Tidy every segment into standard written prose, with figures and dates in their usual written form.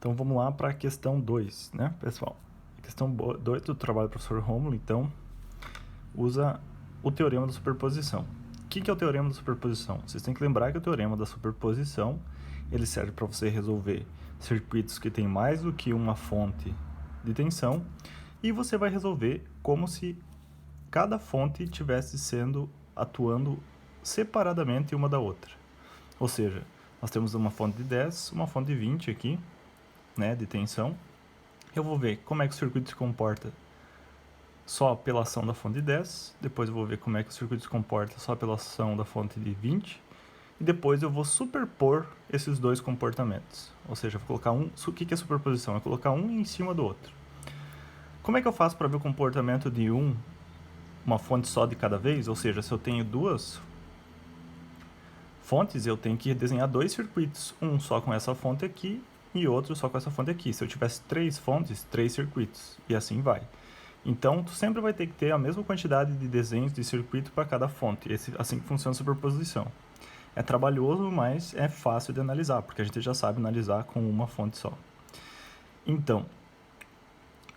Então vamos lá para a questão 2, né, pessoal? A questão 2 do trabalho do professor Rômulo, então, usa o teorema da superposição. O que é o teorema da superposição? Vocês têm que lembrar que o teorema da superposição ele serve para você resolver circuitos que têm mais do que uma fonte de tensão e você vai resolver como se cada fonte estivesse atuando separadamente uma da outra. Ou seja, nós temos uma fonte de 10, uma fonte de 20 aqui, né, de tensão. Eu vou ver como é que o circuito se comporta só pela ação da fonte de 10, depois eu vou ver como é que o circuito se comporta só pela ação da fonte de 20, e depois eu vou superpor esses dois comportamentos. Ou seja, eu vou colocar o que é superposição? É colocar um em cima do outro. Como é que eu faço para ver o comportamento de uma fonte só de cada vez? Ou seja, se eu tenho duas fontes, eu tenho que desenhar dois circuitos, um só com essa fonte aqui e outro só com essa fonte aqui. Se eu tivesse três fontes, três circuitos, e assim vai. Então, tu sempre vai ter que ter a mesma quantidade de desenhos de circuito para cada fonte. Assim que funciona a superposição. É trabalhoso, mas é fácil de analisar, porque a gente já sabe analisar com uma fonte só. Então,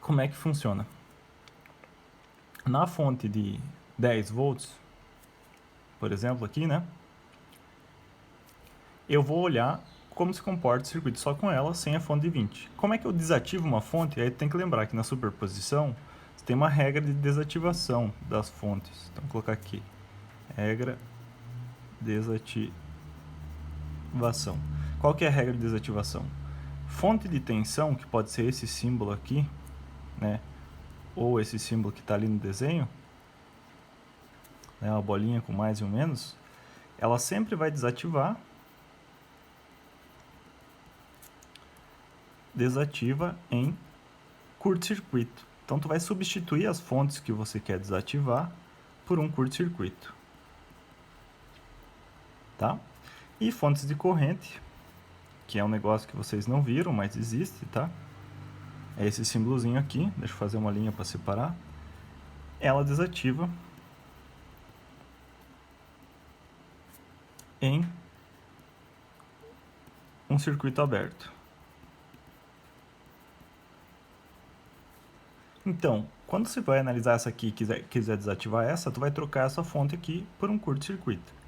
como é que funciona? Na fonte de 10 volts, por exemplo, aqui, né? Eu vou olhar como se comporta o circuito só com ela, sem a fonte de 20. Como é que eu desativo uma fonte? Aí tem que lembrar que na superposição tem uma regra de desativação das fontes. Então, vou colocar aqui, regra desativação. Qual que é a regra de desativação? Fonte de tensão, que pode ser esse símbolo aqui, né, ou esse símbolo que está ali no desenho, né, uma bolinha com mais e um menos, ela sempre vai desativa em curto-circuito. Então, tu vai substituir as fontes que você quer desativar por um curto-circuito. Tá? E fontes de corrente, que é um negócio que vocês não viram, mas existe, tá? É esse símbolozinho aqui, deixa eu fazer uma linha para separar. Ela desativa em um circuito aberto. Então, quando você vai analisar essa aqui e quiser desativar essa, tu vai trocar essa fonte aqui por um curto-circuito.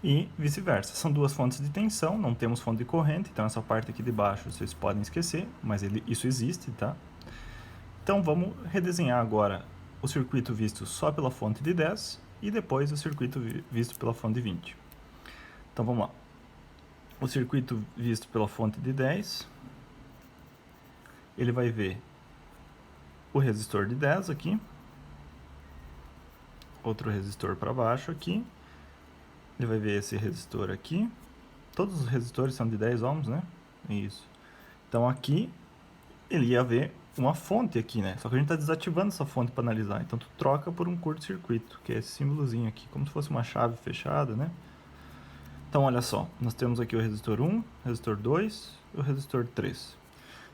E vice-versa. São duas fontes de tensão, não temos fonte de corrente, então essa parte aqui de baixo vocês podem esquecer, mas isso existe, tá? Então vamos redesenhar agora o circuito visto só pela fonte de 10 e depois o circuito visto pela fonte de 20. Então vamos lá. O circuito visto pela fonte de 10, ele vai ver o resistor de 10 aqui, outro resistor para baixo aqui, ele vai ver esse resistor aqui, todos os resistores são de 10 ohms, né? Isso. Então aqui ele ia ver uma fonte aqui, né? Só que a gente está desativando essa fonte para analisar, então tu troca por um curto-circuito, que é esse símbolozinho aqui, como se fosse uma chave fechada, né? Então olha só, nós temos aqui o resistor 1, o resistor 2 e o resistor 3.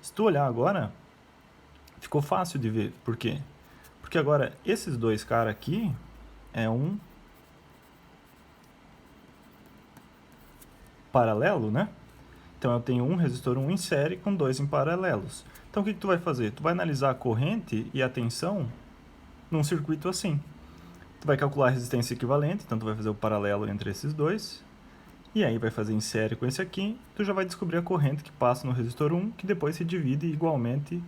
Se tu olhar agora, ficou fácil de ver. Por quê? Porque agora esses dois caras aqui é um paralelo, né? Então eu tenho um resistor 1 em série com dois em paralelos. Então o que tu vai fazer? Tu vai analisar a corrente e a tensão num circuito assim. Tu vai calcular a resistência equivalente, então tu vai fazer o paralelo entre esses dois. E aí vai fazer em série com esse aqui, tu já vai descobrir a corrente que passa no resistor 1, que depois se divide igualmente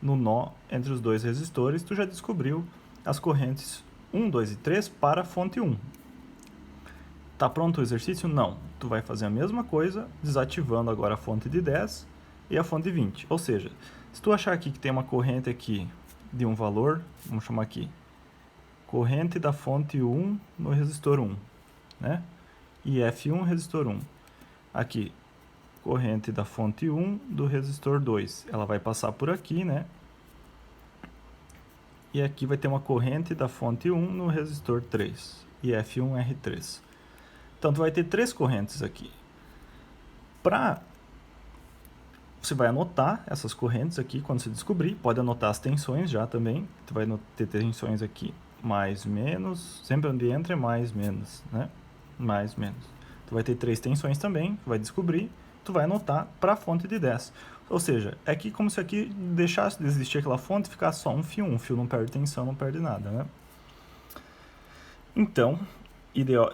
no nó entre os dois resistores. Tu já descobriu as correntes 1, 2 e 3 para a fonte 1. Tá pronto o exercício? Não. Tu vai fazer a mesma coisa, desativando agora a fonte de 10 e a fonte de 20. Ou seja, se tu achar aqui que tem uma corrente aqui de um valor, vamos chamar aqui, corrente da fonte 1 no resistor 1, né? E F1 resistor 1. Aqui, corrente da fonte 1 do resistor 2. Ela vai passar por aqui, né? E aqui vai ter uma corrente da fonte 1 no resistor 3. E F1R3. Então, tu vai ter três correntes aqui. Você vai anotar essas correntes aqui quando você descobrir. Pode anotar as tensões já também. Tu vai ter tensões aqui mais, menos. Sempre onde entra é mais, menos, né? Mais, menos. Tu vai ter três tensões também, tu vai descobrir, tu vai anotar para a fonte de 10. Ou seja, é que como se aqui deixasse de existir aquela fonte e ficasse só um fio não perde tensão, não perde nada, né? Então,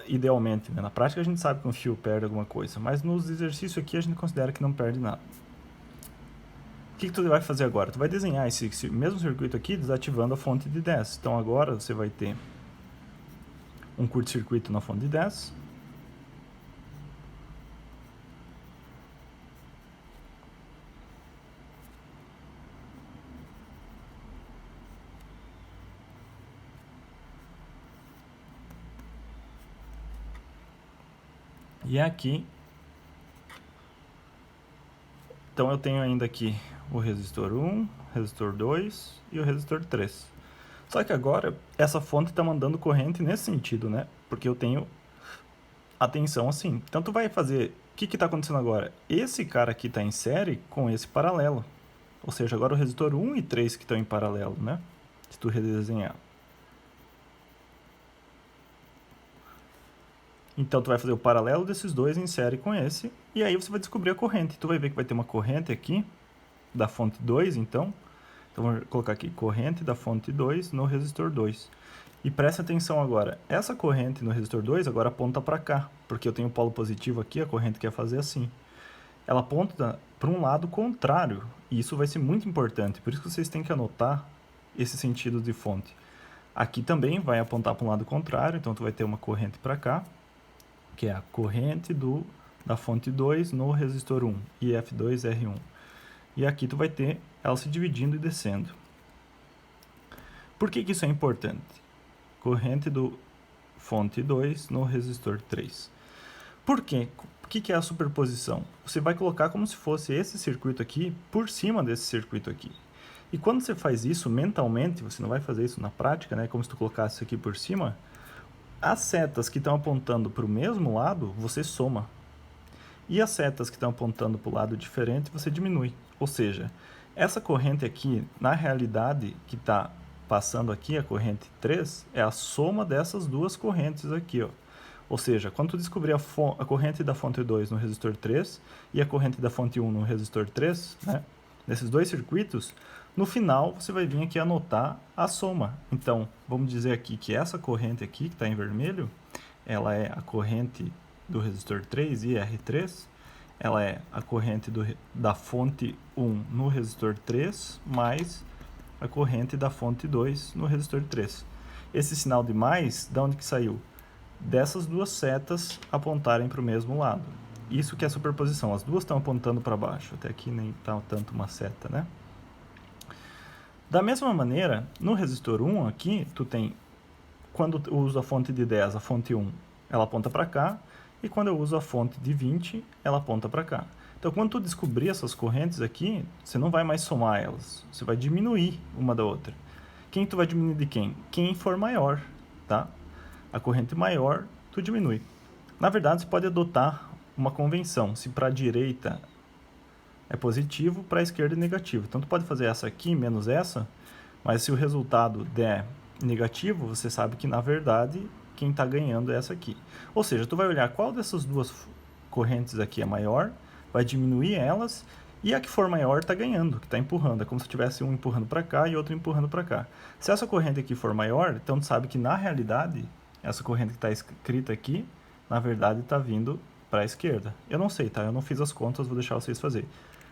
idealmente, né, na prática a gente sabe que um fio perde alguma coisa, mas nos exercícios aqui a gente considera que não perde nada. O que tu vai fazer agora? Tu vai desenhar esse mesmo circuito aqui desativando a fonte de 10. Então agora você vai ter um curto-circuito na fonte de 10. E aqui, então eu tenho ainda aqui o resistor 1, resistor 2 e o resistor 3. Só que agora essa fonte está mandando corrente nesse sentido, né? Porque eu tenho a tensão assim. Então tu vai fazer... O que está acontecendo agora? Esse cara aqui está em série com esse paralelo. Ou seja, agora o resistor 1 e 3 que estão em paralelo, né? Se tu redesenhar. Então tu vai fazer o paralelo desses dois em série com esse, e aí você vai descobrir a corrente. Tu vai ver que vai ter uma corrente aqui, da fonte 2, então. Então vou colocar aqui, corrente da fonte 2 no resistor 2. E presta atenção agora, essa corrente no resistor 2 agora aponta para cá, porque eu tenho o polo positivo aqui, a corrente quer fazer assim. Ela aponta para um lado contrário, e isso vai ser muito importante, por isso que vocês têm que anotar esse sentido de fonte. Aqui também vai apontar para um lado contrário, então tu vai ter uma corrente para cá, que é a corrente da fonte 2 no resistor 1, IF2R1. E aqui tu vai ter ela se dividindo e descendo. Por que isso é importante? Corrente do fonte 2 no resistor 3. Por quê? O que é a superposição? Você vai colocar como se fosse esse circuito aqui por cima desse circuito aqui. E quando você faz isso mentalmente, você não vai fazer isso na prática, né? Como se tu colocasse isso aqui por cima, as setas que estão apontando para o mesmo lado, você soma. E as setas que estão apontando para o lado diferente, você diminui. Ou seja, essa corrente aqui, na realidade, que está passando aqui, a corrente 3, é a soma dessas duas correntes aqui, ó. Ou seja, quando tu descobrir a corrente da fonte 2 no resistor 3 e a corrente da fonte 1 no resistor 3, né, nesses dois circuitos, no final você vai vir aqui anotar a soma. Então, vamos dizer aqui que essa corrente aqui, que está em vermelho, ela é a corrente do resistor 3, IR3, ela é a corrente da fonte 1 no resistor 3, mais a corrente da fonte 2 no resistor 3. Esse sinal de mais, de onde que saiu? Dessas duas setas apontarem para o mesmo lado. Isso que é superposição, as duas estão apontando para baixo, até aqui nem está tanto uma seta, né? Da mesma maneira, no resistor 1 aqui, tu tem, quando eu uso a fonte de 10, a fonte 1, ela aponta para cá, e quando eu uso a fonte de 20, ela aponta para cá. Então, quando tu descobrir essas correntes aqui, você não vai mais somar elas, você vai diminuir uma da outra. Quem tu vai diminuir de quem? Quem for maior, tá? A corrente maior, tu diminui. Na verdade, você pode adotar uma convenção. Se para a direita é positivo, para a esquerda é negativo. Então, tu pode fazer essa aqui menos essa, mas se o resultado der negativo, você sabe que, na verdade, quem está ganhando é essa aqui. Ou seja, tu vai olhar qual dessas duas correntes aqui é maior, vai diminuir elas, e a que for maior está ganhando, que está empurrando. É como se tivesse um empurrando para cá e outro empurrando para cá. Se essa corrente aqui for maior, então tu sabe que, na realidade, essa corrente que está escrita aqui, na verdade, está vindo para a esquerda. Eu não sei, tá? Eu não fiz as contas, vou deixar vocês fazerem.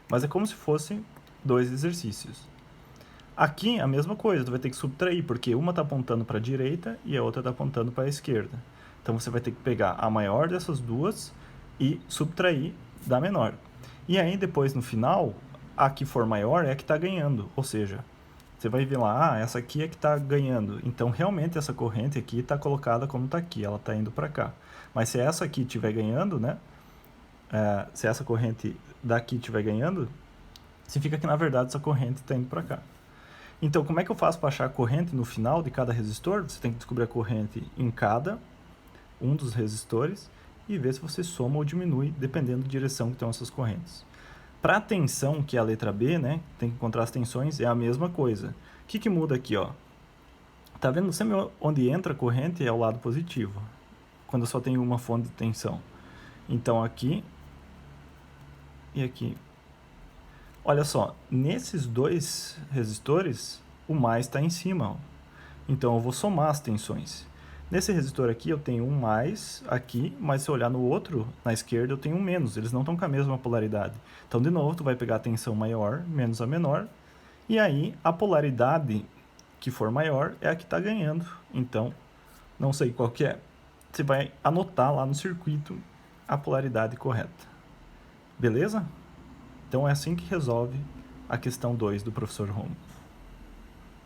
Mas é como se fossem dois exercícios. Aqui, a mesma coisa, tu vai ter que subtrair, porque uma está apontando para a direita e a outra está apontando para a esquerda. Então, você vai ter que pegar a maior dessas duas e subtrair da menor. E aí, depois, no final, a que for maior é a que está ganhando. Ou seja, você vai ver lá, essa aqui é que está ganhando. Então, realmente, essa corrente aqui está colocada como está aqui, ela está indo para cá. Mas se essa aqui estiver ganhando, né? Se essa corrente daqui estiver ganhando, significa que, na verdade, essa corrente está indo para cá. Então, como é que eu faço para achar a corrente no final de cada resistor? Você tem que descobrir a corrente em cada um dos resistores e ver se você soma ou diminui, dependendo da direção que estão essas correntes. Para a tensão, que é a letra B, né, tem que encontrar as tensões, é a mesma coisa. O que muda aqui, ó? Tá vendo? Sempre onde entra a corrente é o lado positivo, quando eu só tenho uma fonte de tensão. Então, aqui e aqui. Olha só, nesses dois resistores, o mais está em cima, ó. Então eu vou somar as tensões. Nesse resistor aqui eu tenho um mais aqui, mas se eu olhar no outro, na esquerda, eu tenho um menos. Eles não estão com a mesma polaridade. Então, de novo, tu vai pegar a tensão maior menos a menor, e aí a polaridade que for maior é a que está ganhando. Então, não sei qual que é. Você vai anotar lá no circuito a polaridade correta. Beleza? Então é assim que resolve a questão 2 do professor Romo.